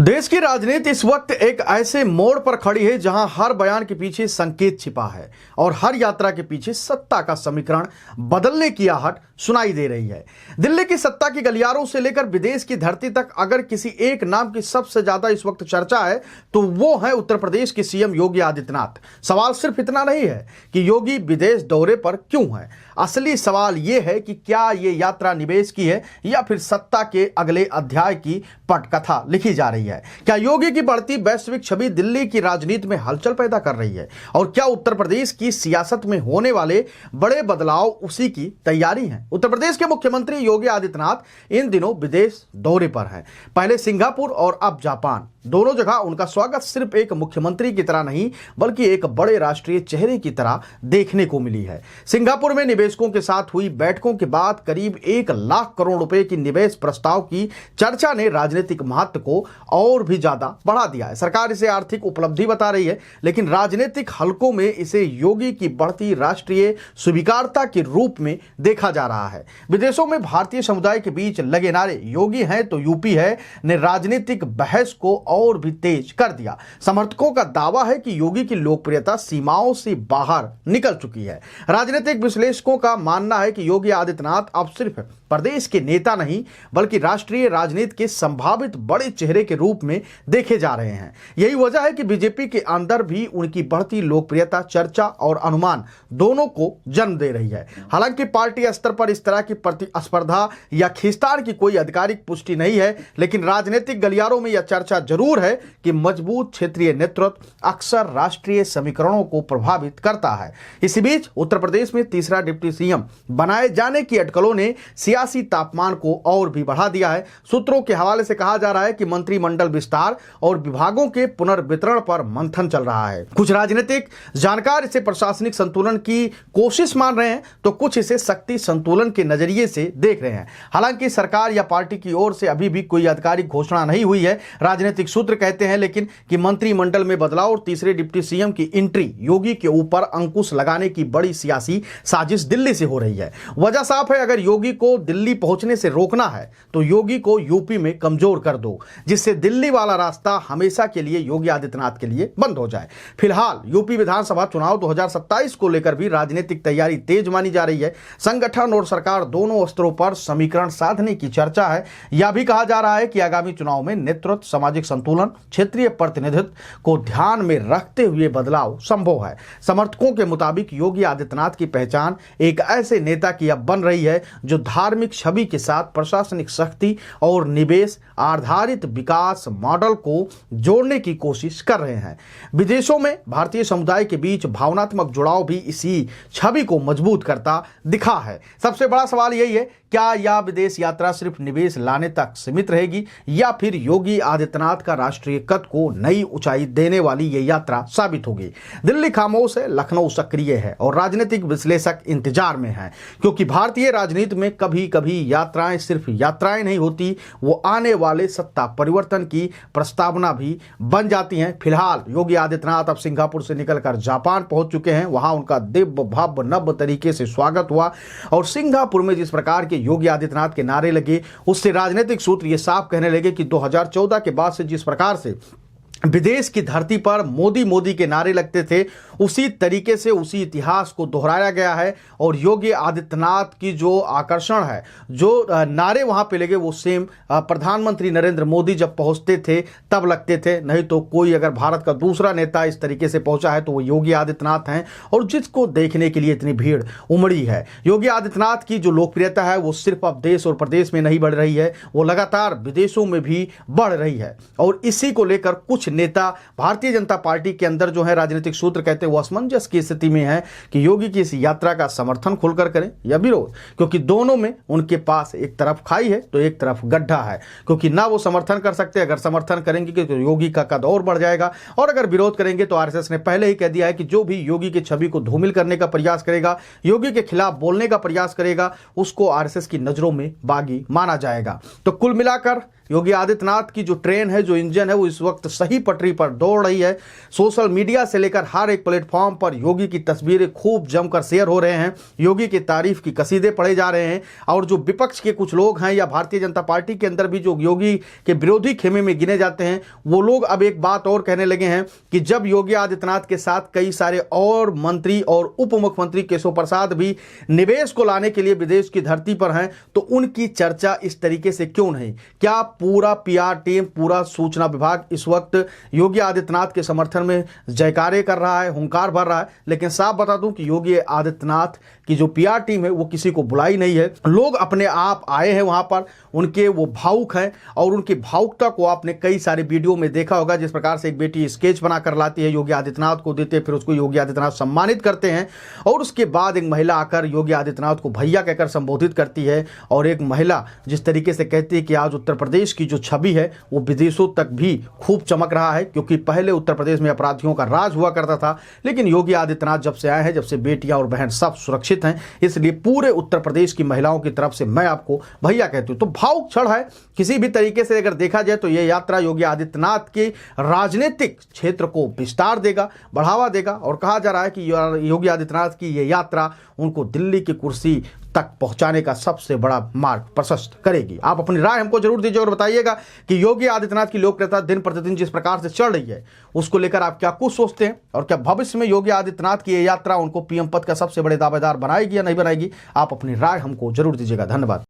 देश की राजनीति इस वक्त एक ऐसे मोड़ पर खड़ी है जहां हर बयान के पीछे संकेत छिपा है और हर यात्रा के पीछे सत्ता का समीकरण बदलने की आहट सुनाई दे रही है। दिल्ली की सत्ता की गलियारों से लेकर विदेश की धरती तक अगर किसी एक नाम की सबसे ज्यादा इस वक्त चर्चा है तो वो है उत्तर प्रदेश के सीएम योगी आदित्यनाथ। सवाल सिर्फ इतना नहीं है कि योगी विदेश दौरे पर क्यों है, असली सवाल यह है कि क्या ये यात्रा निवेश की है या फिर सत्ता के अगले अध्याय की पटकथा लिखी जा रही है। क्या योगी की बढ़ती वैश्विक छवि दिल्ली की राजनीति में हलचल पैदा कर रही है और क्या उत्तर प्रदेश की सियासत में होने वाले बड़े बदलाव उसी की तैयारी है। उत्तर प्रदेश के मुख्यमंत्री योगी आदित्यनाथ इन दिनों विदेश दौरे पर हैं। पहले सिंगापुर और अब जापान, दोनों जगह उनका स्वागत सिर्फ एक मुख्यमंत्री की तरह नहीं बल्कि एक बड़े राष्ट्रीय चेहरे की तरह देखने को मिली है। सिंगापुर में निवेशकों के साथ हुई बैठकों के बाद करीब 1 लाख करोड़ रुपए की निवेश प्रस्ताव की चर्चा ने राजनीतिक महत्व को और भी ज्यादा बढ़ा दिया है। सरकार इसे आर्थिक उपलब्धि बता रही है, लेकिन राजनीतिक हलकों में इसे योगी की बढ़ती राष्ट्रीय स्वीकार्यता के रूप में देखा जा रहा है। विदेशों में भारतीय समुदाय के बीच लगे नारे योगी है तो यूपी है ने राजनीतिक बहस को और भी तेज कर दिया। समर्थकों का दावा है कि योगी की लोकप्रियता सीमाओं से बाहर निकल चुकी है। राजनीतिक विश्लेषकों का मानना है कि योगी आदित्यनाथ अब सिर्फ प्रदेश के नेता नहीं बल्कि राष्ट्रीय राजनीति के संभावित बड़े चेहरे के रूप में देखे जा रहे हैं। यही वजह है कि बीजेपी के अंदर भी उनकी बढ़ती लोकप्रियता चर्चा और अनुमान दोनों को जन्म दे रही है। हालांकि पार्टी स्तर पर इस तरह की प्रतिस्पर्धा या खींचतान की कोई आधिकारिक पुष्टि नहीं है, लेकिन राजनीतिक गलियारों में यह चर्चा जरूर है कि मजबूत क्षेत्रीय नेतृत्व अक्सर राष्ट्रीय समीकरणों को प्रभावित करता है। इसी बीच उत्तर प्रदेश में तीसरा डिप्टी सीएम बनाए जाने की अटकलों ने सियासी तापमान को और भी बढ़ा दिया है। सूत्रों के हवाले से कहा जा रहा है कि मंत्रिमंडल विस्तार और विभागों के पुनर्वितरण पर मंथन चल रहा है। कुछ राजनीतिक जानकार इसे प्रशासनिक संतुलन की कोशिश मान रहे हैं तो कुछ इसे शक्ति संतुलन के नजरिए से देख रहे हैं। हालांकि सरकार या पार्टी की ओर से अभी भी कोई आधिकारिक घोषणा नहीं हुई है। राजनीतिक सूत्र कहते हैं लेकिन कि मंत्रिमंडल में बदलाव और तीसरे डिप्टी सीएम की एंट्री योगी के ऊपर अंकुश लगाने की बड़ी सियासी साजिश दिल्ली से हो रही है। वजह साफ है, अगर योगी को दिल्ली पहुंचने से रोकना है तो योगी को यूपी में कमजोर कर दो, जिससे दिल्ली वाला रास्ता हमेशा के लिए योगी आदित्यनाथ के लिए बंद हो जाए। फिलहाल यूपी विधानसभा चुनाव 2027 को लेकर भी राजनीतिक तैयारी तेज मानी जा रही है। संगठन और सरकार दोनों स्तरों पर समीकरण साधने की चर्चा है। यह भी कहा जा रहा है कि आगामी चुनाव में नेतृत्व, सामाजिक संतुलन, क्षेत्रीय प्रतिनिधित्व को ध्यान में रखते हुए बदलाव संभव है। समर्थकों के मुताबिक योगी आदित्यनाथ की पहचान एक ऐसे नेता की अब बन रही है जो धार्मिक छवि के साथ प्रशासनिक शक्ति और निवेश आधारित विकास मॉडल को जोड़ने की कोशिश कर रहे हैं। विदेशों में भारतीय समुदाय के बीच भावनात्मक जुड़ाव भी इसी छवि को मजबूत करता दिखा है। सबसे बड़ा सवाल यही है, क्या यह विदेश यात्रा सिर्फ निवेश लाने तक सीमित रहेगी या फिर योगी आदित्यनाथ का राष्ट्रीय कद को नई ऊंचाई देने वाली यह यात्रा साबित होगी। दिल्ली खामोश है, लखनऊ सक्रिय है और राजनीतिक विश्लेषक इंतजार में हैं, क्योंकि भारतीय राजनीति में कभी कभी यात्राएं सिर्फ यात्राएं नहीं होती, वो आने वाले सत्ता परिवर्तन की प्रस्तावना भी बन जाती हैं। फिलहाल योगी आदित्यनाथ अब सिंगापुर से निकलकर जापान पहुंच चुके हैं। वहां उनका दिव्य भव्य नव्य तरीके से स्वागत हुआ और सिंगापुर में जिस प्रकार के योगी आदित्यनाथ के नारे लगे उससे राजनीतिक सूत्र ये साफ कहने लगे कि 2014 के बाद से जिस प्रकार से विदेश की धरती पर मोदी मोदी के नारे लगते थे उसी तरीके से उसी इतिहास को दोहराया गया है और योगी आदित्यनाथ की जो आकर्षण है, जो नारे वहां पे लगे वो सेम प्रधानमंत्री नरेंद्र मोदी जब पहुंचते थे तब लगते थे। नहीं तो कोई अगर भारत का दूसरा नेता इस तरीके से पहुंचा है तो वो योगी आदित्यनाथ हैं और जिसको देखने के लिए इतनी भीड़ उमड़ी है। योगी आदित्यनाथ की जो लोकप्रियता है वो सिर्फ अब देश और प्रदेश में नहीं बढ़ रही है, वो लगातार विदेशों में भी बढ़ रही है और इसी को लेकर कुछ नेता भारतीय जनता पार्टी के अंदर जो है राजनीतिक सूत्र कहते हैं वो असमंजस की स्थिति में है कि योगी की इस यात्रा का समर्थन खुलकर करें या विरोध, क्योंकि दोनों में उनके पास एक तरफ खाई है तो एक तरफ गड्ढा है, क्योंकि ना वो समर्थन कर सकते। अगर समर्थन करेंगे तो योगी का कद और बढ़ जाएगा और अगर विरोध करेंगे तो आरएसएस ने पहले ही कह दिया है कि जो भी योगी की छवि को धूमिल करने का प्रयास करेगा, योगी के खिलाफ बोलने का प्रयास करेगा, उसको आरएसएस की नजरों में बागी माना जाएगा। तो कुल मिलाकर योगी आदित्यनाथ की जो ट्रेन है, जो इंजन है, वो इस वक्त सही पटरी पर दौड़ रही है। सोशल मीडिया से लेकर हर एक प्लेटफॉर्म पर योगी की तस्वीरें खूब जमकर शेयर हो रहे हैं, योगी की तारीफ की कसीदे पढ़े जा रहे हैं। और जो विपक्ष के कुछ लोग हैं या भारतीय जनता पार्टी के अंदर भी जो योगी के विरोधी खेमे में गिने जाते हैं, वो लोग अब एक बात और कहने लगे हैं कि जब योगी आदित्यनाथ के साथ कई सारे और मंत्री और उप मुख्यमंत्री केशव प्रसाद भी निवेश को लाने के लिए विदेश की धरती पर हैं, तो उनकी चर्चा इस तरीके से क्यों नहीं? क्या पूरा पीआर टीम, पूरा सूचना विभाग इस वक्त योगी आदित्यनाथ के समर्थन में जयकारे कर रहा है, हुंकार भर रहा है? लेकिन साफ बता दूं कि योगी आदित्यनाथ की जो पीआर टीम है वो किसी को बुलाई नहीं है। लोग अपने आप आए हैं वहां पर, उनके वो भावुक हैं और उनकी भावुकता को आपने कई सारे वीडियो में देखा होगा। जिस प्रकार से एक बेटी स्केच बनाकर लाती है, योगी आदित्यनाथ को देते, फिर उसको योगी आदित्यनाथ सम्मानित करते हैं और उसके बाद एक महिला आकर योगी आदित्यनाथ को भैया कहकर संबोधित करती है। और एक महिला जिस तरीके से कहती है कि आज उत्तर प्रदेश की जो छवि है वो विदेशों तक भी खूब चमक रहा है, क्योंकि पहले उत्तर प्रदेश में अपराधियों का राज हुआ करता था, लेकिन योगी आदित्यनाथ जब से आए हैं, जब से बेटियां और बहन सब सुरक्षित हैं, इसलिए पूरे उत्तर प्रदेश की महिलाओं की तरफ से मैं आपको भैया कहती हूं। तो भावुक क्षण है। किसी भी तरीके से अगर देखा जाए तो यह यात्रा योगी आदित्यनाथ के राजनीतिक क्षेत्र को विस्तार देगा, बढ़ावा देगा और कहा जा रहा है कि योगी आदित्यनाथ की यह यात्रा उनको दिल्ली की कुर्सी तक पहुंचाने का सबसे बड़ा मार्ग प्रशस्त करेगी। आप अपनी राय हमको जरूर दीजिए और बताइएगा कि योगी आदित्यनाथ की लोकप्रियता दिन प्रतिदिन जिस प्रकार से चढ़ रही है उसको लेकर आप क्या कुछ सोचते हैं, और क्या भविष्य में योगी आदित्यनाथ की यह यात्रा उनको पीएम पद का सबसे बड़े दावेदार बनाएगी या नहीं बनाएगी? आप अपनी राय हमको जरूर दीजिएगा। धन्यवाद।